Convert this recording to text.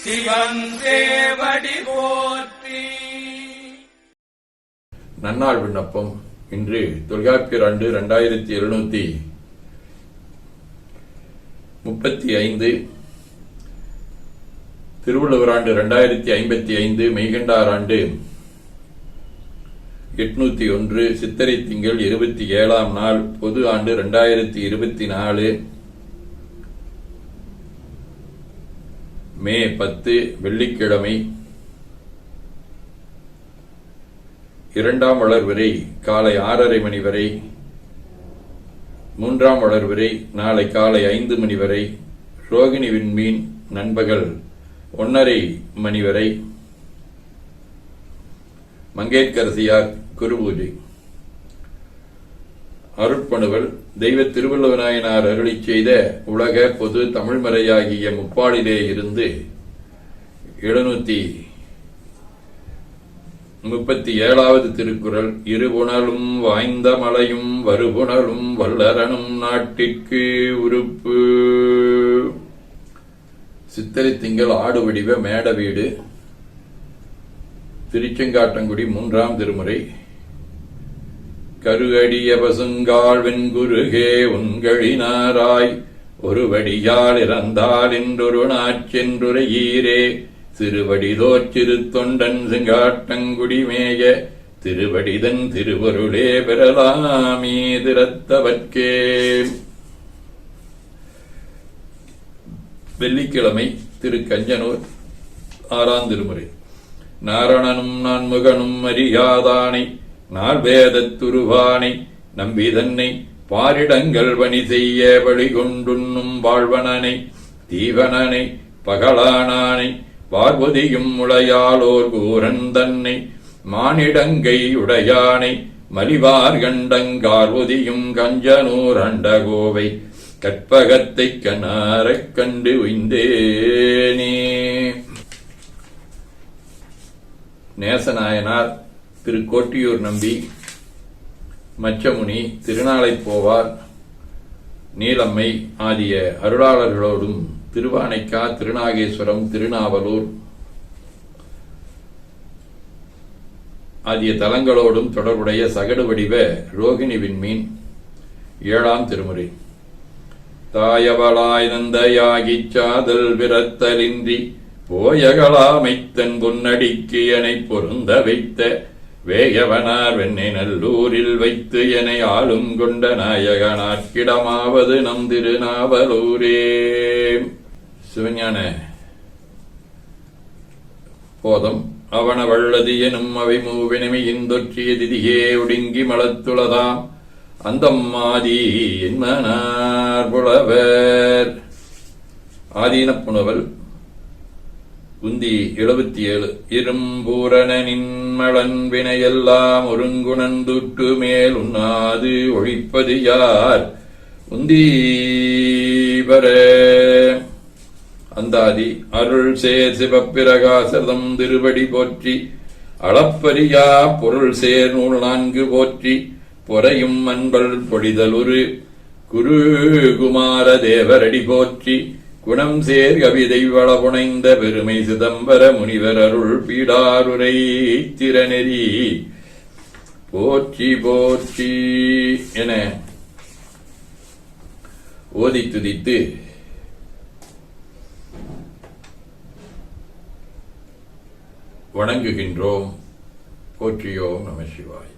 சிவன் சேவடி போற்றி. நன்னாள் விண்ணப்பம். இன்று தொல்காப்பியர் ஆண்டு 2735, திருவள்ளுவர் ஆண்டு 2055, மெய்கண்டார் ஆண்டு 801, சித்திரை திங்கள் 27ஆம் நாள், பொது ஆண்டு 2024, மே 10, வெள்ளிக்கிழமை. 2ஆம் வளர்விரை காலை 6:30 மணி வரை, 3ஆம் வளர்விரை நாளை காலை 5 மணி வரை, ரோகிணி விண்மீன் நண்பகல் 1:30 மணி வரை, மங்கேற்கரசியார் குருபூஜை. அருட்பணுவல் தெய்வ திருவள்ளுவநாயனார் அருளிச் செய்த உலக பொது தமிழ்மறையாகிய முப்பாலிலே இருந்து 737வது திருக்குறள். இருபுணலும் வாய்ந்த மலையும் வருபுணலும் வல்லரனும் நாட்டிற்கு உறுப்பு. சித்திரை திங்கள் ஆடு வடிவ மேட வீடு. திருச்செங்காட்டங்குடி 3ஆம் திருமுறை. கருஅடிய பசுங்கால் வெண்குருகே உண்களினாராய் ஒருவடியால் இறந்தால் என்றொரு நாச்சென்றுரையீரே சிறுவடிதோச் சிறு தொண்டன் செங்காட்டங்குடிமேய திருவடிதன் திருவருளே பெறலாமே திறத்தவர்க்கே. வெள்ளிக்கிழமை. திருக்கஞ்சனூர் 6ஆம் திருமுறை. நாரணனும் நான்முகனும் அறியாதானை நால்வேதத் துருவானை நம்பிதன்னை பாரிடங்கள் பணி செய்ய வழிகொண்டுண்ணும் வாழ்வனனை தீவனனை பகலானானை பார்வதியும் உளையாளோர் கூரன் தன்னை மானிடங்கை உடையானை மலிவார் கண்டங்கார்வதியும் கஞ்சனூர் அண்டகோவை கற்பகத்தைக் கனாரக் கண்டு உய்ந்தேனே. நேசநாயனார், திருக்கோட்டியூர் நம்பி, மச்சமுனி, திருநாளைப் போவார், நீலம்மை ஆகிய அருளாளர்களோடும் திருவானைக்கா, திருநாகேஸ்வரம், திருநாவலூர் ஆகிய தலங்களோடும் தொடர்புடைய சகடு வடிவ ரோகிணி விண்மீன் 7ஆம் திருமுறை. தாயவளாய் நந்தையாகிச் சாதல் விரத்தலின்றி போயகலாமைத்தன் பொன்னடிக்கு எனை பொருந்த வைத்த வேயவனார் வெண்ணை நல்லூரில் வைத்து எனை ஆளும் கொண்ட நாயகனார்க்கிடமாவது நம் திருநாவலூரே. சிவஞான போதம். அவன வள்ளதி எனும் அவை மூவினமையின் தொற்றிய திதியே ஒடுங்கி மலத்துளதாம் அந்தம் ஆதி என்மனார் புலவர். ஆதீனப்புணவல் உந்தி 77. இரும்பூரணனின் மலன் வினையெல்லாம் ஒருங்குணந்துட்டு மேல் உண்ணாது ஒழிப்பது யார் உந்தீபர. அந்தாதி. அருள் சேர் சிவப்பிரகாசதம் திருவடி போற்றி. அளப்பரியா பொருள் சேர் நூல் 4 போற்றி. பொறையும் அன்பல் பொழிதலுரு குரு குமார தேவரடி போற்றி. குணம் சேர் கவிதை வளபுனைந்த பெருமை சிதம்பர முனிவர் அருள் பீடாருரை திறநெறி போற்றி போற்றி என ஓதி துதித்து வணங்குகின்றோம். போற்றியோம் நம சிவாய்.